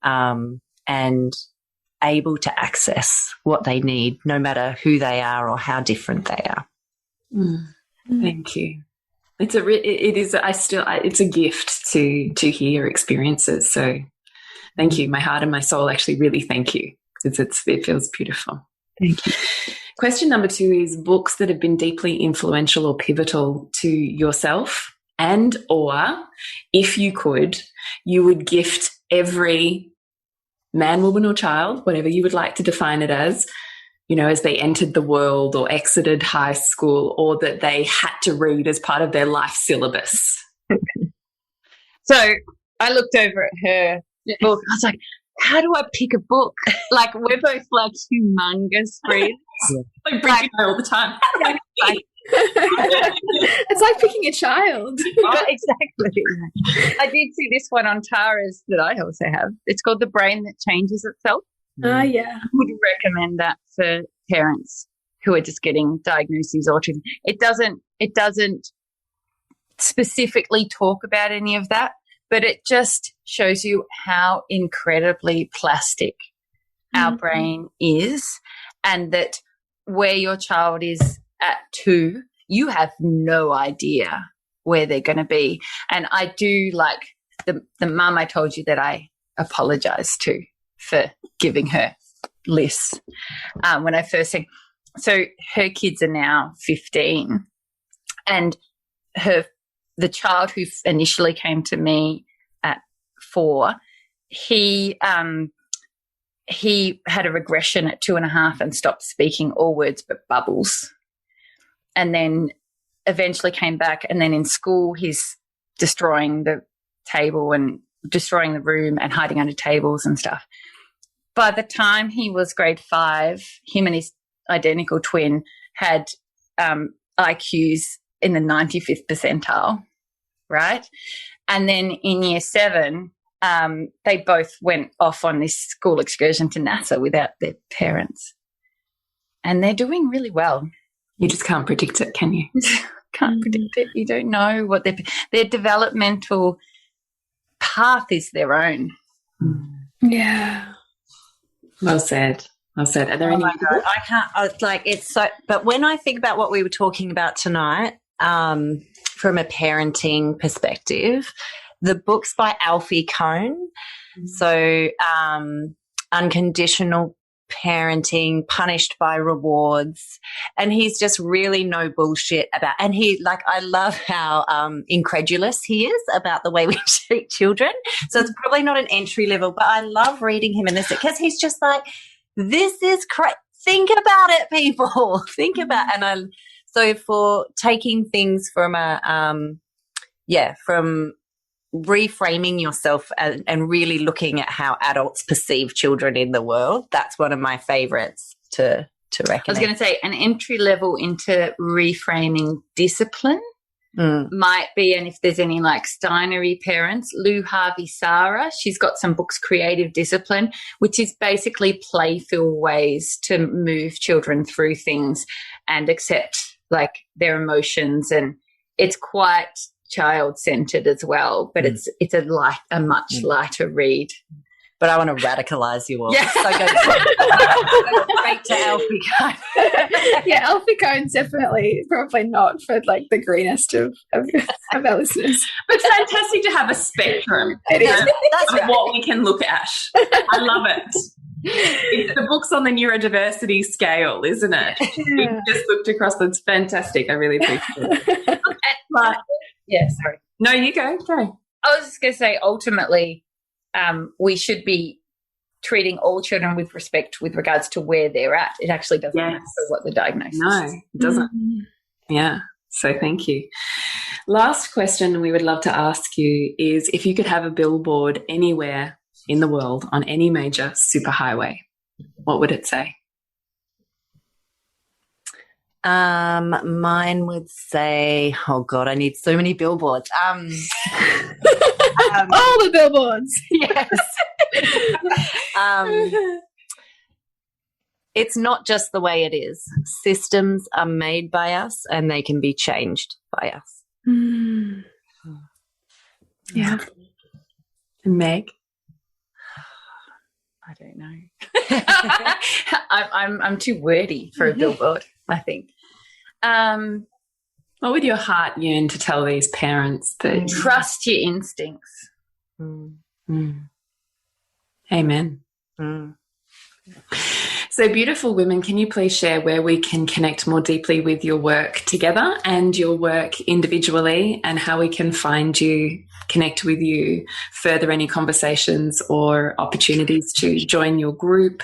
and able to access what they need, no matter who they are or how different they are. Thank you. It's a gift to hear your experiences. So thank you. My heart and my soul actually really thank you, because it feels beautiful. Thank you. Question number 2 is books that have been deeply influential or pivotal to yourself, and or if you could, you would gift every man, woman or child, whatever you would like to define it as, as they entered the world or exited high school, or that they had to read as part of their life syllabus. So I looked over at her book. I was like, how do I pick a book? Like, we're both like humongous readers. Like Bridget and I all the time. It's like picking a child. Exactly. I did see this one on Tara's that I also have. It's called The Brain That Changes Itself. Yeah. I would recommend that for parents who are just getting diagnoses or autism. It doesn't specifically talk about any of that, but it just shows you how incredibly plastic our brain is, and that where your child is at 2, you have no idea where they're going to be. And I do like the mum I told you that I apologise to for giving her lists when I first said. So her kids are now 15, and the child who initially came to me at 4, he had a regression at 2.5 and stopped speaking all words but bubbles, and then eventually came back. And then in school, he's destroying the table and destroying the room and hiding under tables and stuff. By the time he was grade 5, him and his identical twin had IQs in the 95th percentile, right? And then in year 7, they both went off on this school excursion to NASA without their parents. And they're doing really well. You just can't predict it, can you? Can't predict it. You don't know what their developmental path is their own. Yeah. Well said. Well said. Are there any? I can't. It's so. But when I think about what we were talking about tonight, from a parenting perspective, the books by Alfie Kohn, so Unconditional Parenting, Punished by Rewards, and he's just really no bullshit about, and I love how incredulous he is about the way we treat children. So it's probably not an entry level, but I love reading him in this because he's just like, this is think about it, people. Think about, So for taking things from from reframing yourself and really looking at how adults perceive children in the world, that's one of my favorites to recommend. I was going to say an entry level into reframing discipline might be, and if there's any like Steinery parents, Lou Harvey Sarah, she's got some books, Creative Discipline, which is basically playful ways to move children through things and accept like their emotions, and it's quite child-centered as well, but it's a much lighter read. But I want to radicalise you all. Yeah. So go straight to Alfie Cone. Yeah, Alfie Cone's definitely probably not for like the greenest of our listeners. But fantastic to have a spectrum It is. That's of right. what we can look at. I love it. It's the book's on the neurodiversity scale, isn't it? Yeah. We just looked across. That's fantastic. I really appreciate it. But, Yeah, sorry. no, you go. I was just going to say, ultimately, we should be treating all children with respect with regards to where they're at. It actually doesn't matter what the diagnosis No, is. it doesn't. Yeah. So thank you. Last question we would love to ask you is if you could have a billboard anywhere in the world on any major superhighway, what would it say? Mine would say, oh God, I need so many billboards. All the billboards. Yes. It's not just the way it is. Systems are made by us and they can be changed by us. Yeah. And Meg? I don't know. I'm too wordy for a billboard, I think. What would your heart yearn to tell these parents that Trust your instincts. Amen. So, beautiful women, can you please share where we can connect more deeply with your work together and your work individually, and how we can find you, connect with you, further any conversations or opportunities to join your group,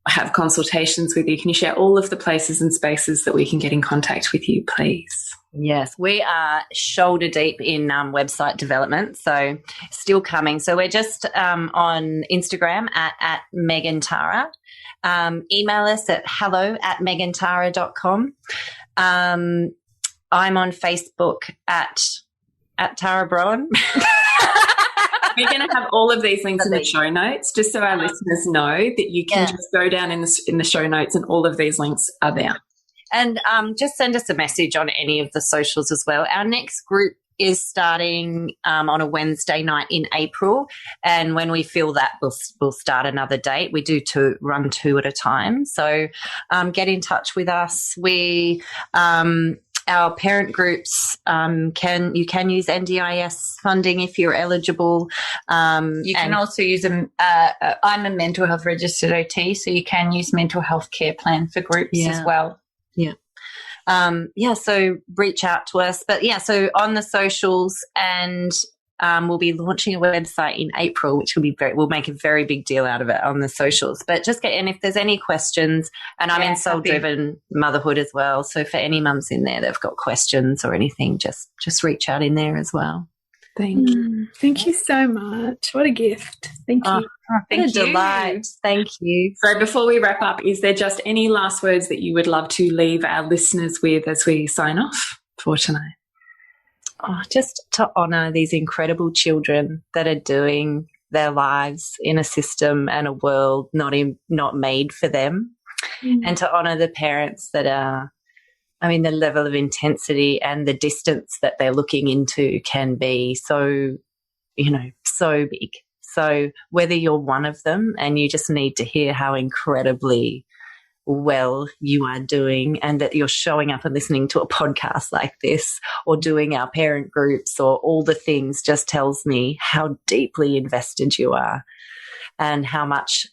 have consultations with you? Can you share all of the places and spaces that we can get in contact with you, please? Yes, we are shoulder deep in website development, so still coming. So we're just on Instagram at Meg and Tara. Email us at hello@megandtara.com. I'm on Facebook at Tara Broughan. We're going to have all of these links in the show notes, just so our listeners know that you can just go down in the show notes and all of these links are there. And just send us a message on any of the socials as well. Our next group is starting on a Wednesday night in April, and when we feel that, we'll start another date. We do run two at a time, so get in touch with us. We our parent groups you can use NDIS funding if you're eligible. You can also use I'm a mental health registered OT, so you can use mental health care plan for groups as well. So reach out to us. But so on the socials, and we'll be launching a website in April, which we'll make a very big deal out of it on the socials. But and if there's any questions, and I'm in Soul Driven Motherhood as well, so for any mums in there that've got questions or anything, just reach out in there as well. Thank you. Thank you so much. What a gift. Thank you. What a delight. Thank you. So before we wrap up, is there just any last words that you would love to leave our listeners with as we sign off for tonight? Just to honour these incredible children that are doing their lives in a system and a world not made for them, and to honour the parents that are, the level of intensity and the distance that they're looking into can be so big. So whether you're one of them and you just need to hear how incredibly well you are doing, and that you're showing up and listening to a podcast like this or doing our parent groups or all the things, just tells me how deeply invested you are and how much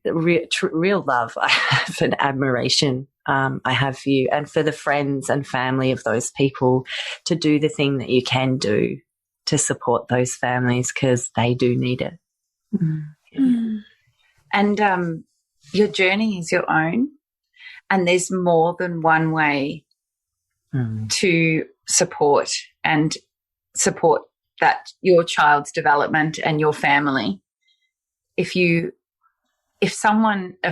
real love I have and admiration I have for you, and for the friends and family of those people, to do the thing that you can do to support those families, because they do need it. And your journey is your own, and there's more than one way to support that your child's development and your family. If a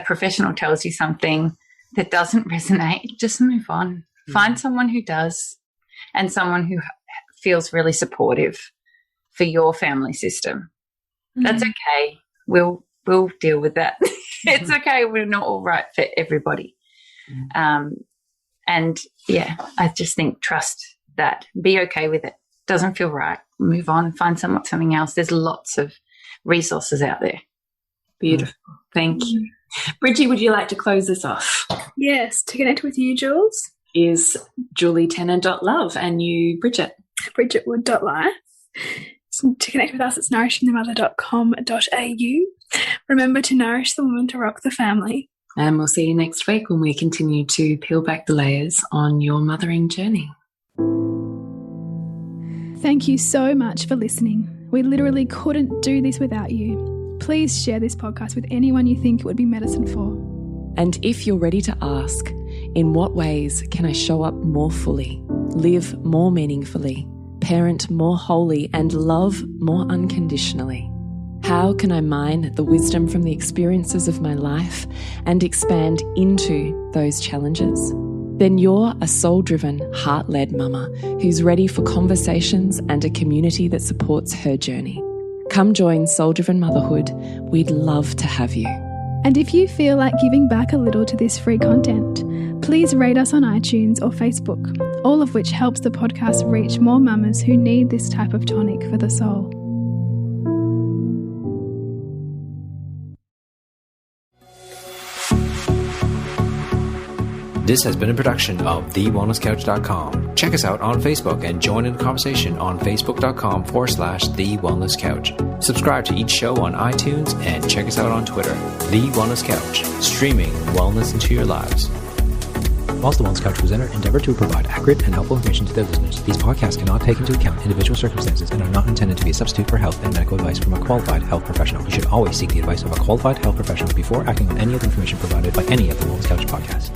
professional tells you something that doesn't resonate, just move on. Find someone who does, and someone who feels really supportive for your family system. That's okay. We'll deal with that. It's okay. We're not all right for everybody. And yeah, I just think trust that. Be okay with it. Doesn't feel right. Move on. Find something else. There's lots of resources out there. Beautiful. Thank you. Bridgie, would you like to close this off? Yes. To connect with you, Jules, is julietenner.love, and you, Bridget? bridgetwood.life. So to connect with us, it's nourishingthemother.com.au. Remember to nourish the woman to rock the family. And we'll see you next week when we continue to peel back the layers on your mothering journey. Thank you so much for listening. We literally couldn't do this without you. Please share this podcast with anyone you think it would be medicine for. And if you're ready to ask, in what ways can I show up more fully, live more meaningfully, parent more wholly, and love more unconditionally? How can I mine the wisdom from the experiences of my life and expand into those challenges? Then you're a soul-driven, heart-led mama who's ready for conversations and a community that supports her journey. Come join Soul Driven Motherhood. We'd love to have you. And if you feel like giving back a little to this free content, please rate us on iTunes or Facebook, all of which helps the podcast reach more mamas who need this type of tonic for the soul. This has been a production of TheWellnessCouch.com. Check us out on Facebook and join in the conversation on Facebook.com/TheWellnessCouch. Subscribe to each show on iTunes and check us out on Twitter. The Wellness Couch, streaming wellness into your lives. Whilst the Wellness Couch presenter endeavor to provide accurate and helpful information to their listeners, these podcasts cannot take into account individual circumstances and are not intended to be a substitute for health and medical advice from a qualified health professional. You should always seek the advice of a qualified health professional before acting on any of the information provided by any of the Wellness Couch podcasts.